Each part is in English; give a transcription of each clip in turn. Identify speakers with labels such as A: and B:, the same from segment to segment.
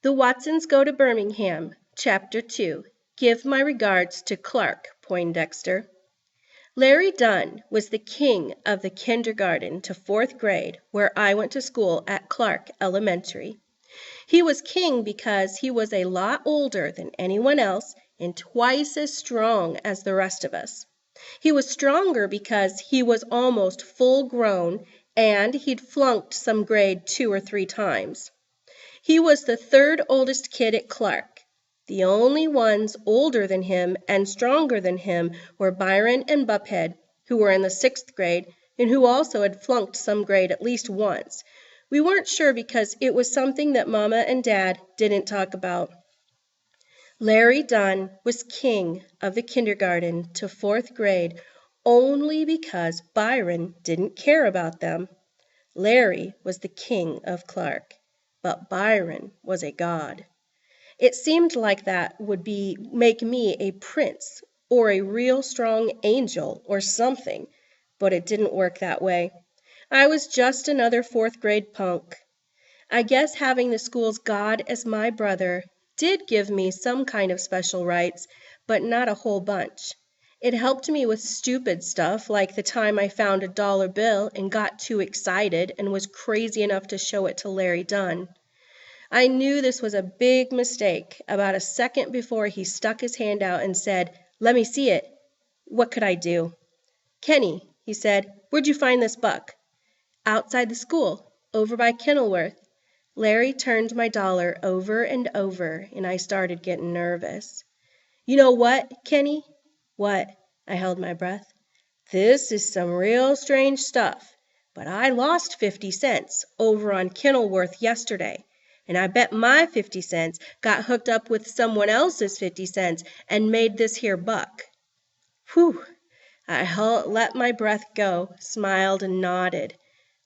A: The Watsons Go to Birmingham, Chapter 2. Give my regards to Clark Poindexter. Larry Dunn was the king of the kindergarten to fourth grade where I went to school at Clark Elementary. He was king because he was a lot older than anyone else and twice as strong as the rest of us. He was stronger because he was almost full grown and he'd flunked some grade 2 or 3 times. He was the third oldest kid at Clark. The only ones older than him and stronger than him were Byron and Buckhead, who were in the 6th grade and who also had flunked some grade at least once. We weren't sure because it was something that Mama and Dad didn't talk about. Larry Dunn was king of the kindergarten to 4th grade only because Byron didn't care about them. Larry was the king of Clark, but Byron was a god. It seemed like that would make me a prince or a real strong angel or something, but it didn't work that way. I was just another 4th grade punk. I guess having the school's god as my brother did give me some kind of special rights, but not a whole bunch. It helped me with stupid stuff like the time I found a dollar bill and got too excited and was crazy enough to show it to Larry Dunn. I knew this was a big mistake about a second before he stuck his hand out and said, "Let me see it." What could I do? "Kenny," he said, "where'd you find this buck?" "Outside the school, over by Kenilworth." Larry turned my dollar over and over, and I started getting nervous. "You know what, Kenny?" "What?" I held my breath. "This is some real strange stuff, but I lost 50 cents over on Kenilworth yesterday, and I bet my 50 cents got hooked up with someone else's 50 cents and made this here buck." Whew! I let my breath go, smiled, and nodded.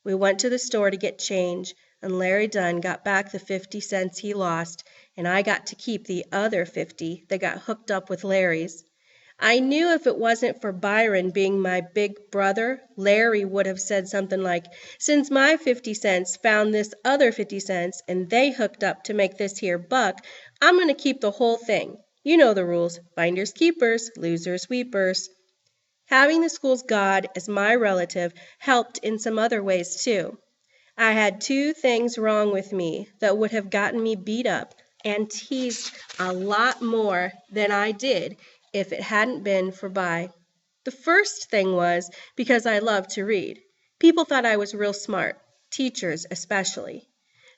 A: We went to the store to get change, and Larry Dunn got back the 50 cents he lost, and I got to keep the other 50 that got hooked up with Larry's. I knew if it wasn't for Byron being my big brother, Larry would have said something like, "Since my 50 cents found this other 50 cents and they hooked up to make this here buck, I'm going to keep the whole thing. You know the rules, finders keepers, losers weepers." Having the school's god as my relative helped in some other ways too. I had 2 things wrong with me that would have gotten me beat up and teased a lot more than I did if it hadn't been for By. The first thing was because I loved to read. People thought I was real smart, teachers especially.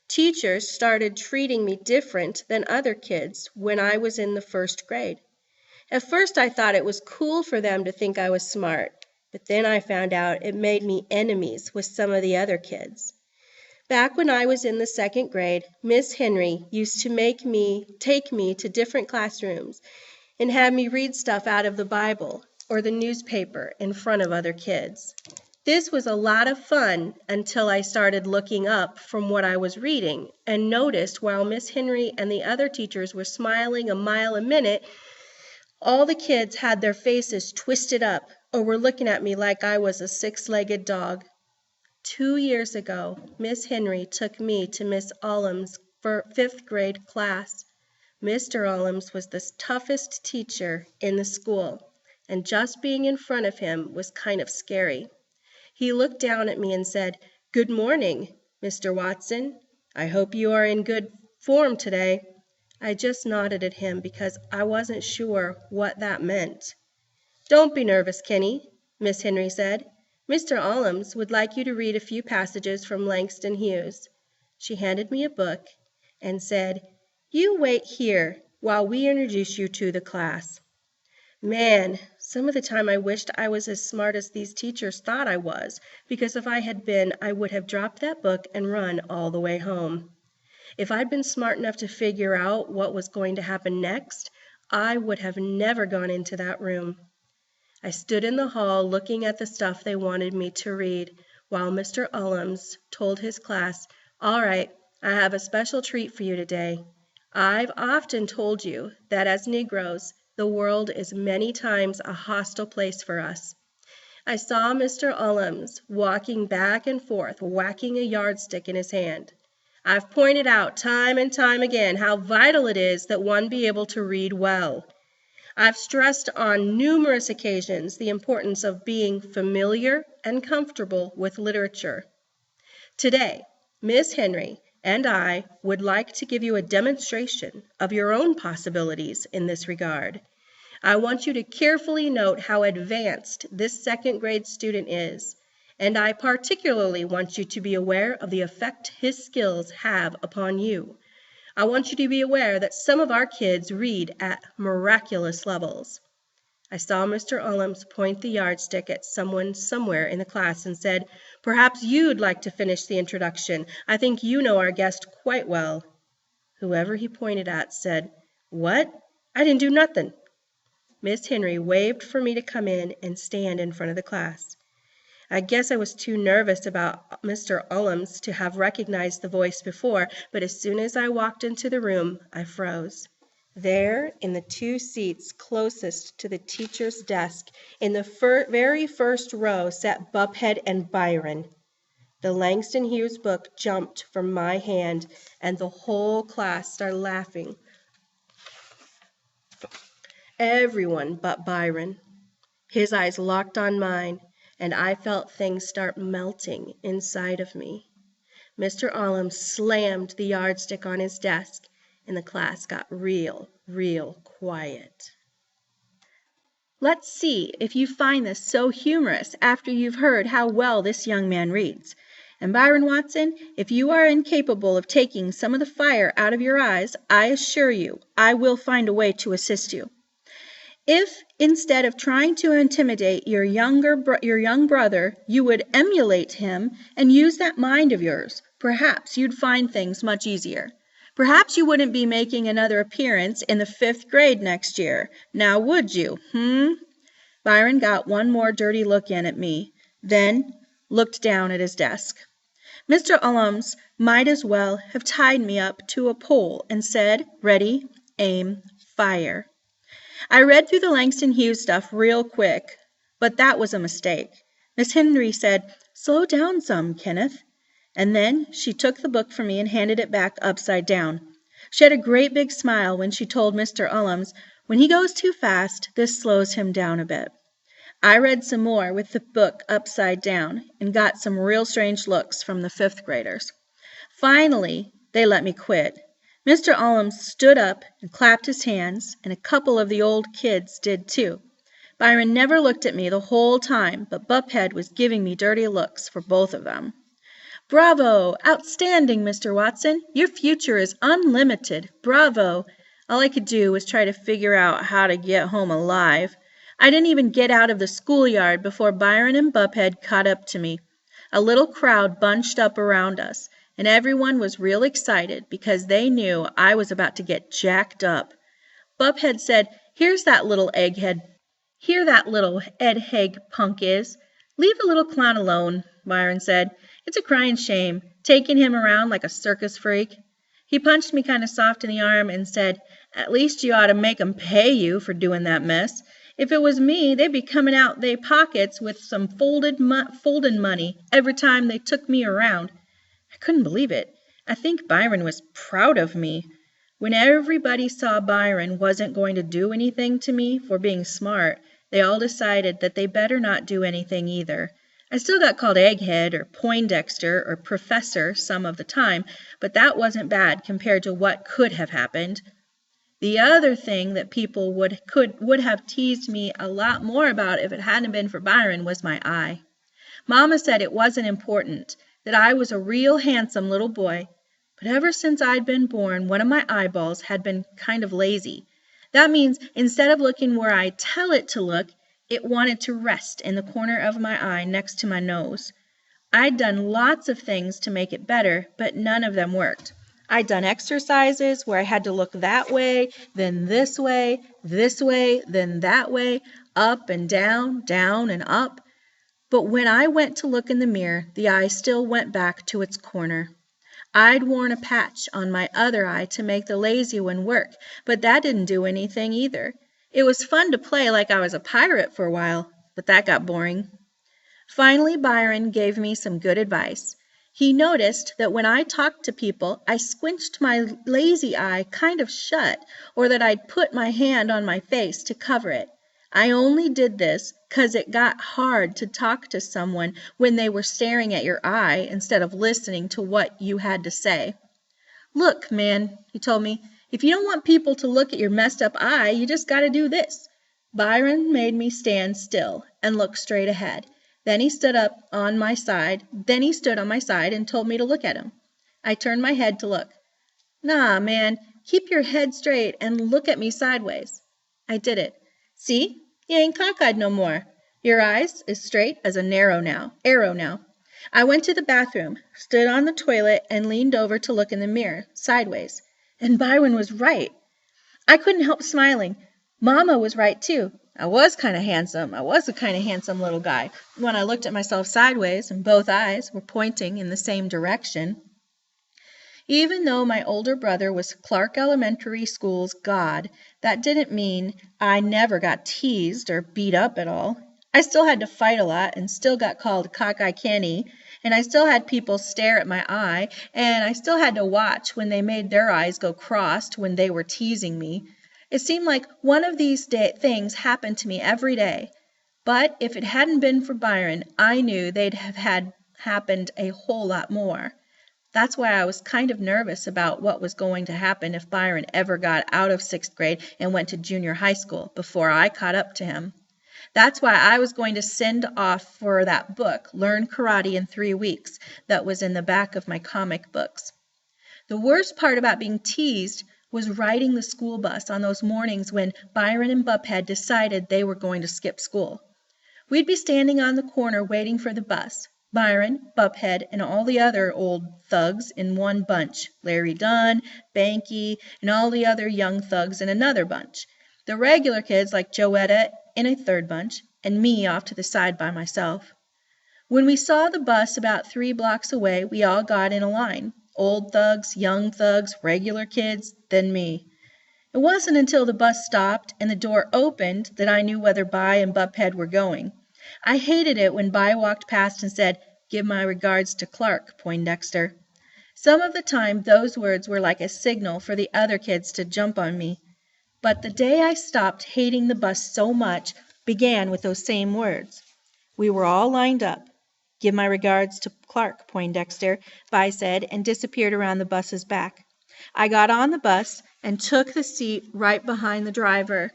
A: Teachers started treating me different than other kids when I was in the 1st grade. At first I thought it was cool for them to think I was smart, but then I found out it made me enemies with some of the other kids. Back when I was in the 2nd grade, Miss Henry used to take me to different classrooms and have me read stuff out of the Bible or the newspaper in front of other kids. This was a lot of fun until I started looking up from what I was reading and noticed while Miss Henry and the other teachers were smiling a mile a minute, all the kids had their faces twisted up or were looking at me like I was a 6-legged dog. 2 years ago, Miss Henry took me to Miss Ullum's 5th grade class. Mr. Ullums was the toughest teacher in the school, and just being in front of him was kind of scary. He looked down at me and said, "Good morning, Mr. Watson. I hope you are in good form today." I just nodded at him because I wasn't sure what that meant. "Don't be nervous, Kenny," Miss Henry said. "Mr. Ullums would like you to read a few passages from Langston Hughes." She handed me a book and said, "You wait here while we introduce you to the class." Man, some of the time I wished I was as smart as these teachers thought I was, because if I had been, I would have dropped that book and run all the way home. If I'd been smart enough to figure out what was going to happen next, I would have never gone into that room. I stood in the hall looking at the stuff they wanted me to read, while Mr. Ullums told his class, "All right, I have a special treat for you today. I've often told you that as Negroes, the world is many times a hostile place for us." I saw Mr. Ullums walking back and forth, whacking a yardstick in his hand. I've pointed out time and time again how vital it is that one be able to read well. I've stressed on numerous occasions the importance of being familiar and comfortable with literature. Today, Miss Henry and I would like to give you a demonstration of your own possibilities in this regard. I want you to carefully note how advanced this second grade student is, and I particularly want you to be aware of the effect his skills have upon you. I want you to be aware that some of our kids read at miraculous levels. I saw Mr. Ullams point the yardstick at someone somewhere in the class and said, "Perhaps you'd like to finish the introduction. I think you know our guest quite well." Whoever he pointed at said, "What? I didn't do nothing." Miss Henry waved for me to come in and stand in front of the class. I guess I was too nervous about Mr. Ullams to have recognized the voice before, but as soon as I walked into the room, I froze. There, in the two seats closest to the teacher's desk, in the very first row, sat Buphead and Byron. The Langston Hughes book jumped from my hand, and the whole class started laughing. Everyone but Byron. His eyes locked on mine, and I felt things start melting inside of me. Mr. Ullams slammed the yardstick on his desk, and the class got real quiet.
B: Let's see if you find this so humorous after you've heard how well this young man reads. And Byron Watson, if you are incapable of taking some of the fire out of your eyes, I assure you I will find a way to assist you. If, instead of trying to intimidate your young brother, you would emulate him and use that mind of yours, perhaps you'd find things much easier. Perhaps you wouldn't be making another appearance in the 5th grade next year. Now would you, Byron got one more dirty look in at me, then looked down at his desk. Mr. Ullams might as well have tied me up to a pole and said, "Ready, aim, fire." I read through the Langston Hughes stuff real quick, but that was a mistake. Miss Henry said, "Slow down some, Kenneth." And then she took the book from me and handed it back upside down. She had a great big smile when she told Mr. Ullams, "When he goes too fast, this slows him down a bit." I read some more with the book upside down and got some real strange looks from the 5th graders. Finally, they let me quit. Mr. Ullams stood up and clapped his hands, and a couple of the old kids did too. Byron never looked at me the whole time, but Buphead was giving me dirty looks for both of them. "Bravo! Outstanding, Mr. Watson! Your future is unlimited! Bravo!" All I could do was try to figure out how to get home alive. I didn't even get out of the schoolyard before Byron and Buphead caught up to me. A little crowd bunched up around us, and everyone was real excited because they knew I was about to get jacked up. Buphead said, "Here's that little egghead. Here that little egghead punk is. Leave the little clown alone," Byron said. "It's a crying shame, taking him around like a circus freak." He punched me kind of soft in the arm and said, "At least you ought to make 'em pay you for doing that mess. If it was me, they'd be coming out they pockets with some folding money every time they took me around." I couldn't believe it. I think Byron was proud of me. When everybody saw Byron wasn't going to do anything to me for being smart, they all decided that they better not do anything either. I still got called Egghead or Poindexter or Professor some of the time, but that wasn't bad compared to what could have happened. The other thing that people would have teased me a lot more about if it hadn't been for Byron was my eye. Mama said it wasn't important, that I was a real handsome little boy, but ever since I'd been born, one of my eyeballs had been kind of lazy. That means instead of looking where I tell it to look, it wanted to rest in the corner of my eye next to my nose. I'd done lots of things to make it better, but none of them worked. I'd done exercises where I had to look that way, then this way, then that way, up and down and up. But when I went to look in the mirror, the eye still went back to its corner. I'd worn a patch on my other eye to make the lazy one work, but that didn't do anything either. It was fun to play like I was a pirate for a while, but that got boring. Finally, Byron gave me some good advice. He noticed that when I talked to people, I squinched my lazy eye kind of shut, or that I'd put my hand on my face to cover it. I only did this 'cause it got hard to talk to someone when they were staring at your eye instead of listening to what you had to say. "Look, man," he told me, "if you don't want people to look at your messed up eye, you just got to do this." Byron made me stand still and look straight ahead. Then he stood on my side and told me to look at him. I turned my head to look. "Nah, man, keep your head straight and look at me sideways." I did it. "See? You ain't cockeyed no more. Your eyes is straight as an arrow now. I went to the bathroom, stood on the toilet, and leaned over to look in the mirror, sideways. And Byron was right. I couldn't help smiling. Mama was right, too. I was a kind of handsome little guy when I looked at myself sideways and both eyes were pointing in the same direction. Even though my older brother was Clark Elementary School's god, that didn't mean I never got teased or beat up at all. I still had to fight a lot and still got called Cockeye Kenny, and I still had people stare at my eye, and I still had to watch when they made their eyes go crossed when they were teasing me. It seemed like one of these things happened to me every day. But if it hadn't been for Byron, I knew they'd have had happened a whole lot more. That's why I was kind of nervous about what was going to happen if Byron ever got out of 6th grade and went to junior high school before I caught up to him. That's why I was going to send off for that book, Learn Karate in 3 Weeks, that was in the back of my comic books. The worst part about being teased was riding the school bus on those mornings when Byron and Buphead decided they were going to skip school. We'd be standing on the corner waiting for the bus, Byron, Buphead, and all the other old thugs in one bunch, Larry Dunn, Banky, and all the other young thugs in another bunch, the regular kids like Joetta in a third bunch, and me off to the side by myself. When we saw the bus about 3 blocks away, we all got in a line. Old thugs, young thugs, regular kids, then me. It wasn't until the bus stopped and the door opened that I knew whether Bi and Buphead were going. I hated it when Bi walked past and said, "Give my regards to Clark, Poindexter." Some of the time those words were like a signal for the other kids to jump on me. But the day I stopped hating the bus so much began with those same words. We were all lined up. "Give my regards to Clark, Poindexter," Vi said, and disappeared around the bus's back. I got on the bus and took the seat right behind the driver.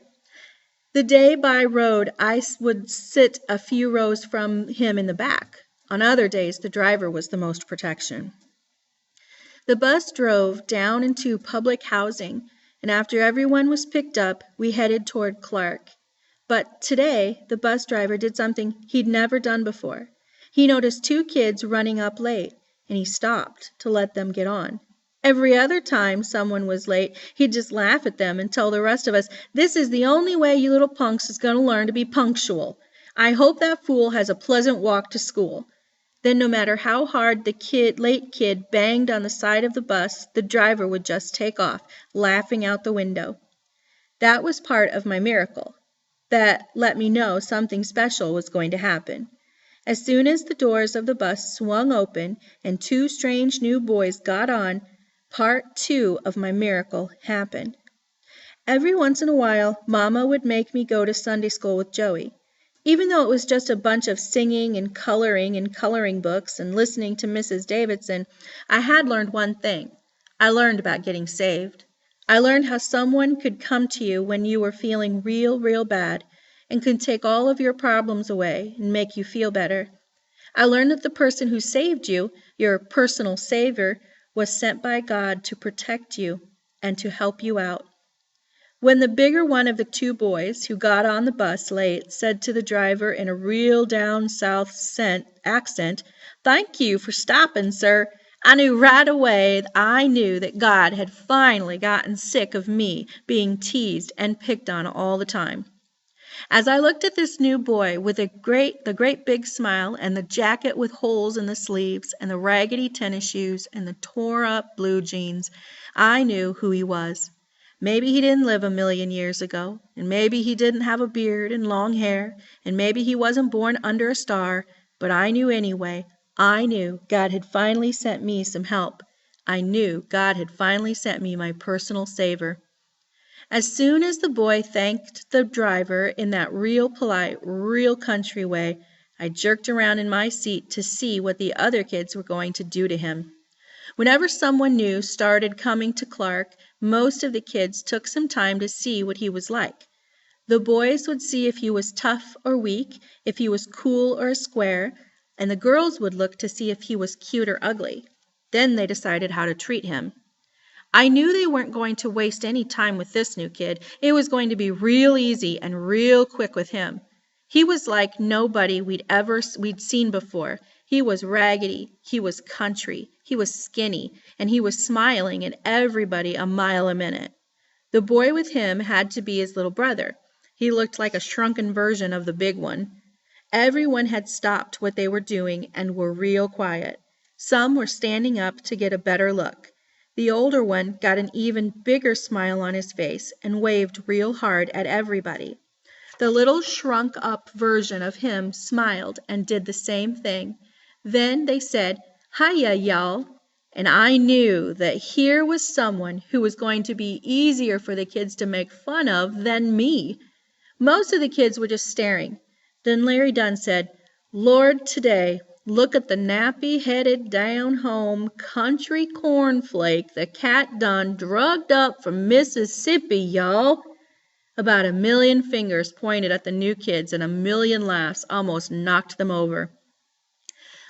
B: The day Vi rode, I would sit a few rows from him in the back. On other days, the driver was the most protection. The bus drove down into public housing, and after everyone was picked up, we headed toward Clark. But today, the bus driver did something he'd never done before. He noticed 2 kids running up late, and he stopped to let them get on. Every other time someone was late, he'd just laugh at them and tell the rest of us, "This is the only way you little punks is going to learn to be punctual. I hope that fool has a pleasant walk to school." Then no matter how hard the late kid banged on the side of the bus, the driver would just take off, laughing out the window. That was part of my miracle. That let me know something special was going to happen. As soon as the doors of the bus swung open and 2 strange new boys got on, part 2 of my miracle happened. Every once in a while, Mama would make me go to Sunday school with Joey. Even though it was just a bunch of singing and coloring books and listening to Mrs. Davidson, I had learned one thing. I learned about getting saved. I learned how someone could come to you when you were feeling real bad and could take all of your problems away and make you feel better. I learned that the person who saved you, your personal savior, was sent by God to protect you and to help you out. When the bigger one of the 2 boys who got on the bus late said to the driver in a real down south accent, "Thank you for stopping, sir," I knew right away that God had finally gotten sick of me being teased and picked on all the time. As I looked at this new boy with the great big smile and the jacket with holes in the sleeves and the raggedy tennis shoes and the tore-up blue jeans, I knew who he was. Maybe he didn't live a million years ago, and maybe he didn't have a beard and long hair, and maybe he wasn't born under a star, but I knew anyway, I knew God had finally sent me some help. I knew God had finally sent me my personal savior. As soon as the boy thanked the driver in that real polite, real country way, I jerked around in my seat to see what the other kids were going to do to him. Whenever someone new started coming to Clark, most of the kids took some time to see what he was like. The boys would see if he was tough or weak, if he was cool or a square, and the girls would look to see if he was cute or ugly. Then they decided how to treat him. I knew they weren't going to waste any time with this new kid. It was going to be real easy and real quick with him. He was like nobody we'd seen before. He was raggedy, he was country, he was skinny, and he was smiling at everybody a mile a minute. The boy with him had to be his little brother. He looked like a shrunken version of the big one. Everyone had stopped what they were doing and were real quiet. Some were standing up to get a better look. The older one got an even bigger smile on his face and waved real hard at everybody. The little shrunk-up version of him smiled and did the same thing. Then they said, "Hiya, y'all," and I knew that here was someone who was going to be easier for the kids to make fun of than me. Most of the kids were just staring. Then Larry Dunn said, "Lord, today, look at the nappy-headed, down-home, country cornflake the cat done drugged up from Mississippi, y'all." About 1,000,000 fingers pointed at the new kids and 1,000,000 laughs almost knocked them over.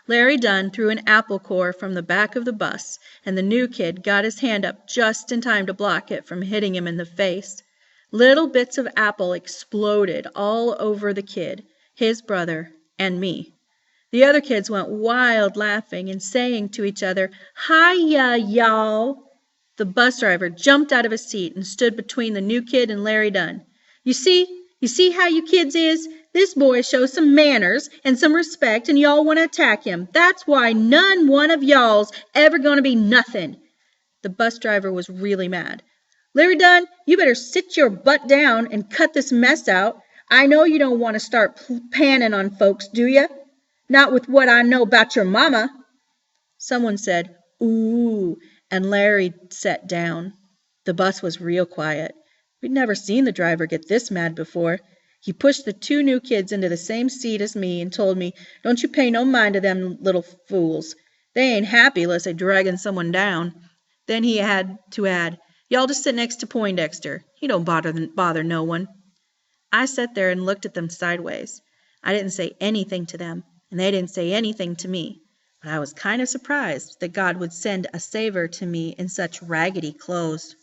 B: Larry Dunn threw an apple core from the back of the bus, and the new kid got his hand up just in time to block it from hitting him in the face. Little bits of apple exploded all over the kid, his brother, and me. The other kids went wild laughing and saying to each other, "Hiya, y'all." The bus driver jumped out of his seat and stood between the new kid and Larry Dunn. You see how you kids is? This boy shows some manners and some respect, and y'all want to attack him. That's why none one of y'all's ever going to be nothing." The bus driver was really mad. "Larry Dunn, you better sit your butt down and cut this mess out. I know you don't want to start panning on folks, do you? Not with what I know about your mama." Someone said, "Ooh," and Larry sat down. The bus was real quiet. We'd never seen the driver get this mad before. He pushed the two new kids into the same seat as me and told me, "Don't you pay no mind to them little fools. They ain't happy 'less they draggin' someone down." Then he had to add, "Y'all just sit next to Poindexter. He don't bother no one." I sat there and looked at them sideways. I didn't say anything to them, and they didn't say anything to me. But I was kind of surprised that God would send a savior to me in such raggedy clothes.